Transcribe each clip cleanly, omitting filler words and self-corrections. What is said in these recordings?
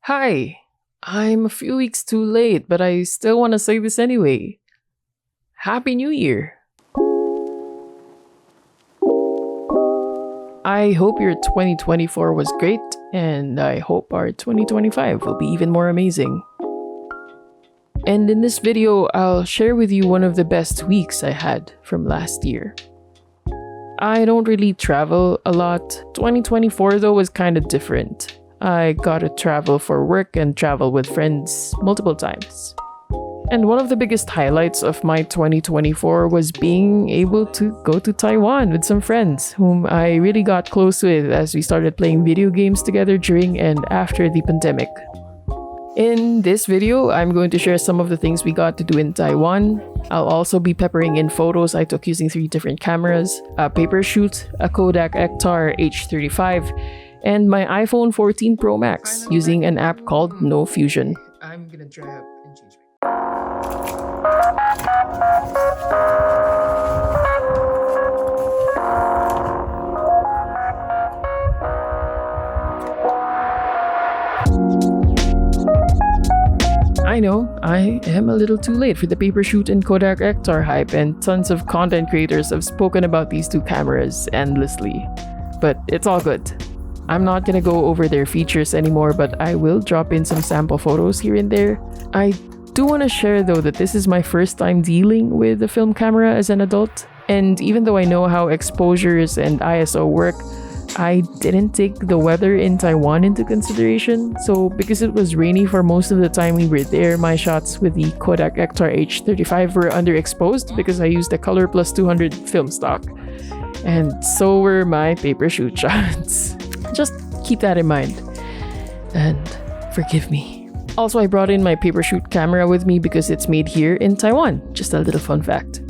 Hi, I'm a few weeks too late, but I still want to say this anyway. Happy New Year! I hope your 2024 was great, and I hope our 2025 will be even more amazing. And in this video, I'll share with you one of the best weeks I had from last year. I don't really travel a lot. 2024 though was kind of different. I got to travel for work and travel with friends multiple times. And one of the biggest highlights of my 2024 was being able to go to Taiwan with some friends whom I really got close with as we started playing video games together during and after the pandemic. In this video, I'm going to share some of the things we got to do in Taiwan. I'll also be peppering in photos I took using 3 different cameras, a Papershoot, a Kodak Ektar H35, and my iPhone 14 Pro Max using an app called No Fusion. I'm gonna dry up and change I know, I am a little too late for the Papershoot and Kodak Ektar hype, and tons of content creators have spoken about these 2 cameras endlessly. But it's all good. I'm not gonna go over their features anymore, but I will drop in some sample photos here and there. I do want to share though that this is my first time dealing with a film camera as an adult, and even though I know how exposures and ISO work, I didn't take the weather in Taiwan into consideration. So because it was rainy for most of the time we were there, my shots with the Kodak Ektar H35 were underexposed because I used the Color Plus 200 film stock. And so were my Papershoot shots. Just keep that in mind. And forgive me. Also, I brought in my Papershoot camera with me because it's made here in Taiwan. Just a little fun fact.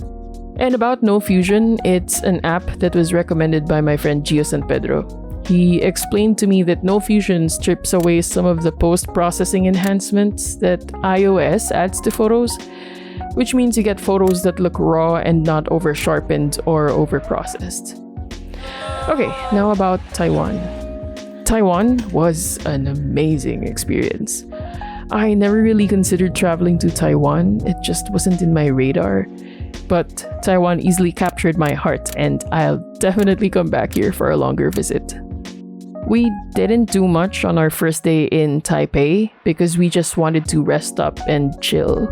And about No Fusion, it's an app that was recommended by my friend Gio San Pedro. He explained to me that No Fusion strips away some of the post-processing enhancements that iOS adds to photos, which means you get photos that look raw and not over-sharpened or over-processed. Okay, now about Taiwan. Taiwan was an amazing experience. I never really considered traveling to Taiwan, it just wasn't in my radar. But Taiwan easily captured my heart, and I'll definitely come back here for a longer visit. We didn't do much on our first day in Taipei because we just wanted to rest up and chill.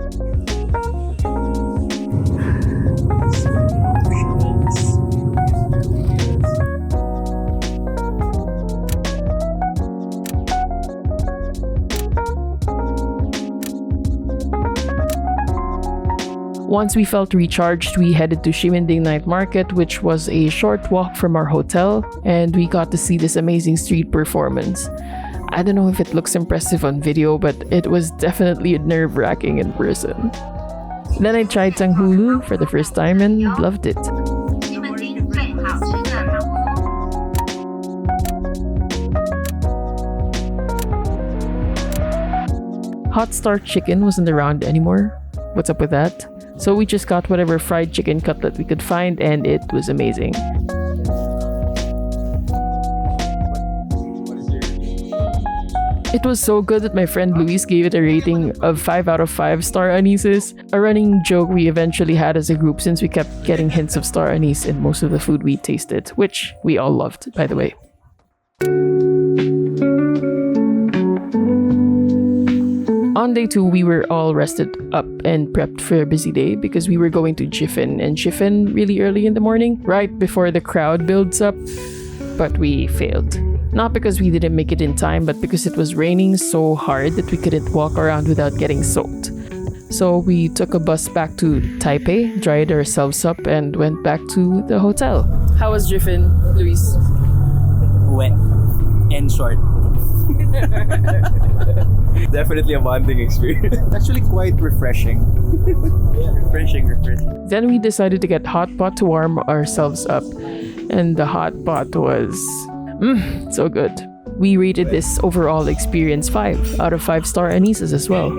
Once we felt recharged, we headed to Jiufen Night Market, which was a short walk from our hotel, and we got to see this amazing street performance. I don't know if it looks impressive on video, but it was definitely nerve-wracking in person. Then I tried tanghulu for the first time and loved it. Hot Star chicken wasn't around anymore. What's up with that? So we just got whatever fried chicken cutlet we could find, and it was amazing. It was so good that my friend Luis gave it a rating of 5 out of 5 star anises, a running joke we eventually had as a group since we kept getting hints of star anise in most of the food we tasted, which we all loved, by the way. On day 2, we were all rested up and prepped for a busy day because we were going to Jiufen and Shifen really early in the morning, right before the crowd builds up. But we failed. Not because we didn't make it in time, but because it was raining so hard that we couldn't walk around without getting soaked. So we took a bus back to Taipei, dried ourselves up, and went back to the hotel. How was Jiufen, Luis? Wet and short. Definitely a bonding experience. Actually quite refreshing. Refreshing. Then we decided to get hot pot to warm ourselves up. And the hot pot was so good. We rated this overall experience 5 out of 5 star anises as well.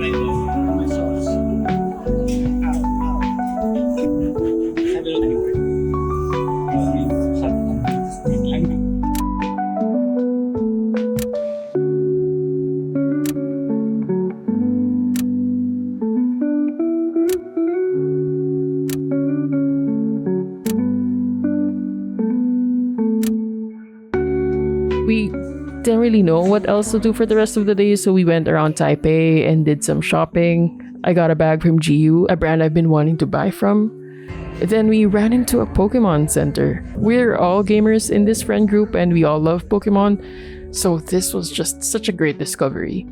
really know what else to do for the rest of the day, so we went around Taipei and did some shopping. I got a bag from Jiu, a brand I've been wanting to buy from. Then we ran into a Pokemon center. We're all gamers in this friend group and we all love Pokemon, so this was just such a great discovery.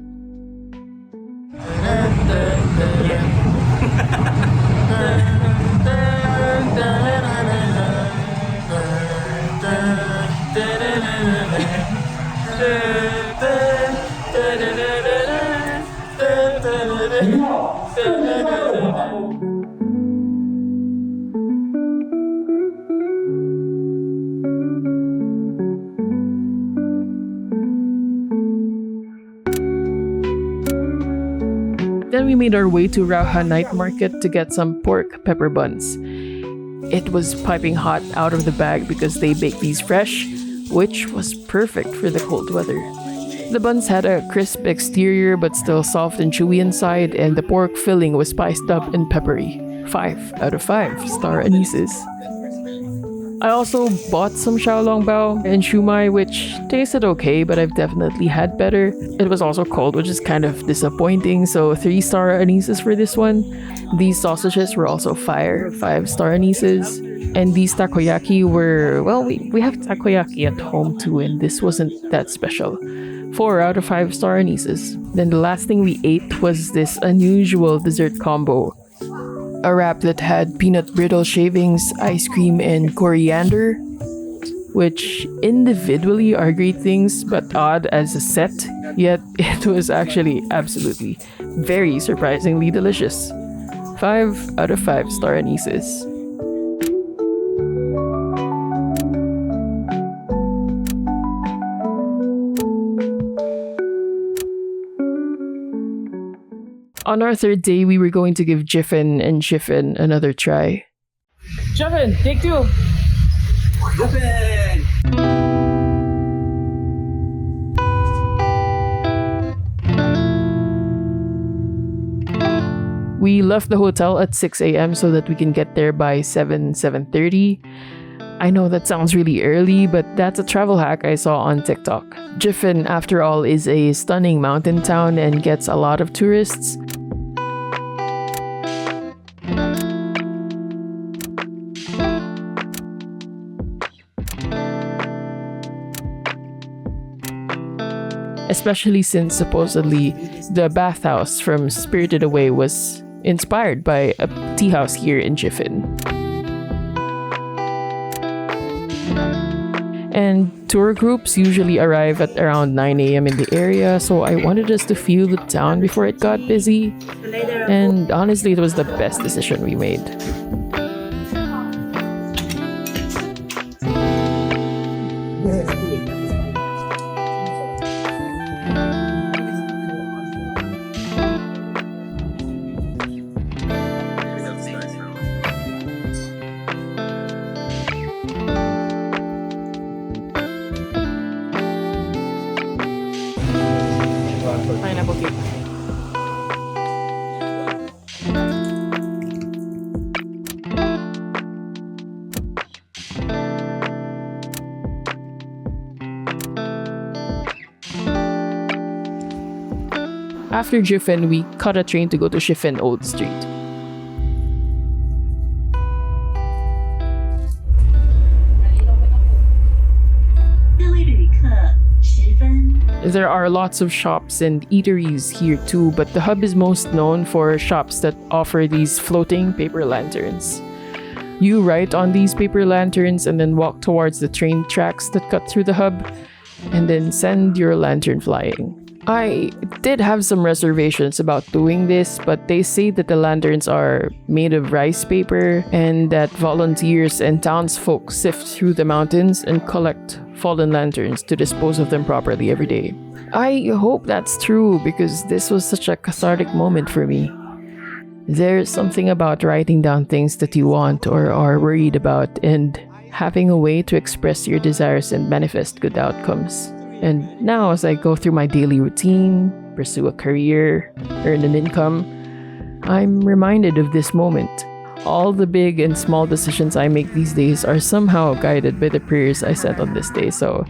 Then we made our way to Raohe Night Market to get some pork pepper buns. It was piping hot out of the bag because they bake these fresh, which was perfect for the cold weather. The buns had a crisp exterior but still soft and chewy inside, and the pork filling was spiced up and peppery. 5 out of 5 star anises. I also bought some xiaolongbao and shumai, which tasted okay, but I've definitely had better. It was also cold, which is kind of disappointing, so 3-star anises for this one. These sausages were also fire, 5-star anises. And these takoyaki were, well, we have takoyaki at home too, and this wasn't that special. 4 out of 5-star anises. Then the last thing we ate was this unusual dessert combo. A wrap that had peanut brittle shavings, ice cream, and coriander, which individually are great things but odd as a set, yet it was actually absolutely very surprisingly delicious. 5 out of 5-star anises. On our third day, we were going to give Jiufen and Shifen another try. Jiufen, take 2! Jiufen! We left the hotel at 6 a.m. so that we can get there by 7:30. I know that sounds really early, but that's a travel hack I saw on TikTok. Jiufen, after all, is a stunning mountain town and gets a lot of tourists. Especially since supposedly the bathhouse from Spirited Away was inspired by a tea house here in Jiufen. And tour groups usually arrive at around 9 a.m. in the area, so I wanted us to feel the town before it got busy. And honestly, it was the best decision we made. Pineapple cake. After Jiufen, we caught a train to go to Shifen Old Street. There are lots of shops and eateries here too, but the hub is most known for shops that offer these floating paper lanterns. You write on these paper lanterns and then walk towards the train tracks that cut through the hub, and then send your lantern flying. I did have some reservations about doing this, but they say that the lanterns are made of rice paper and that volunteers and townsfolk sift through the mountains and collect fallen lanterns to dispose of them properly every day. I hope that's true because this was such a cathartic moment for me. There's something about writing down things that you want or are worried about and having a way to express your desires and manifest good outcomes. And now, as I go through my daily routine, pursue a career, earn an income, I'm reminded of this moment. All the big and small decisions I make these days are somehow guided by the prayers I said on this day. So,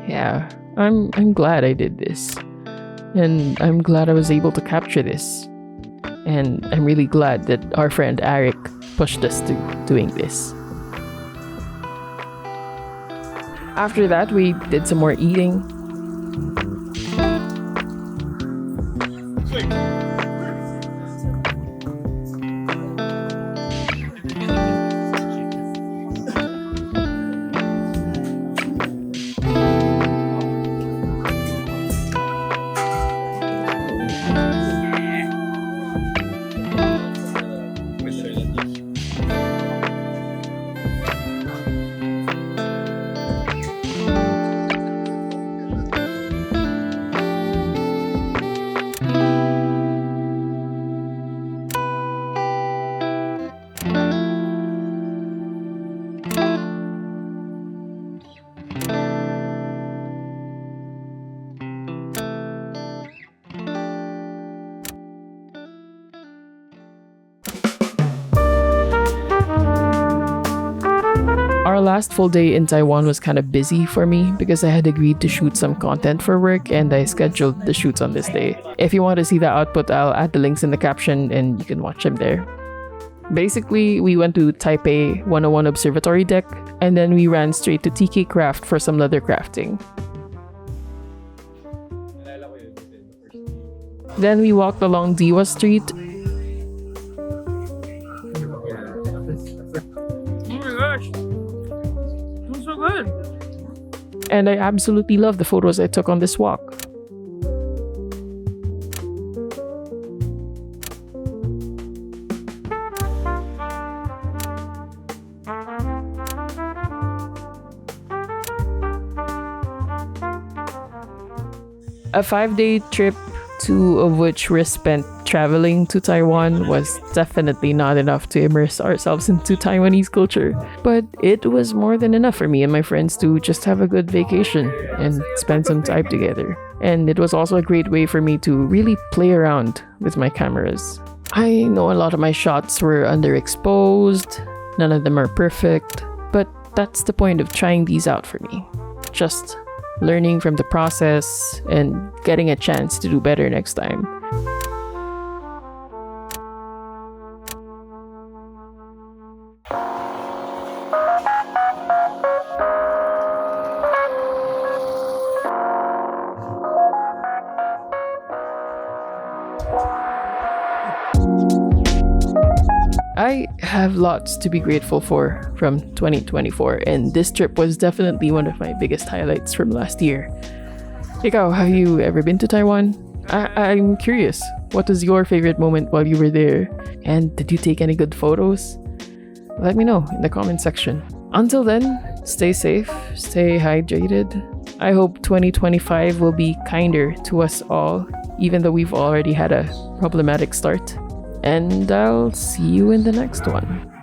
yeah, I'm glad I did this. And I'm glad I was able to capture this. And I'm really glad that our friend Eric pushed us to doing this. After that, we did some more eating. Our last full day in Taiwan was kind of busy for me because I had agreed to shoot some content for work and I scheduled the shoots on this day. If you want to see the output, I'll add the links in the caption and you can watch them there. Basically, we went to Taipei 101 Observatory Deck and then we ran straight to TK Craft for some leather crafting. Then we walked along Diwa Street. Oh my gosh! It's so good! And I absolutely love the photos I took on this walk. A 5-day trip, 2 of which were spent traveling to Taiwan, was definitely not enough to immerse ourselves into Taiwanese culture. But it was more than enough for me and my friends to just have a good vacation and spend some time together. And it was also a great way for me to really play around with my cameras. I know a lot of my shots were underexposed, none of them are perfect, but that's the point of trying these out for me. Just learning from the process and getting a chance to do better next time. I have lots to be grateful for from 2024, and this trip was definitely one of my biggest highlights from last year. Ikaw, have you ever been to Taiwan? I'm curious, what was your favorite moment while you were there? And did you take any good photos? Let me know in the comment section. Until then, stay safe, stay hydrated. I hope 2025 will be kinder to us all, even though we've already had a problematic start. And I'll see you in the next one.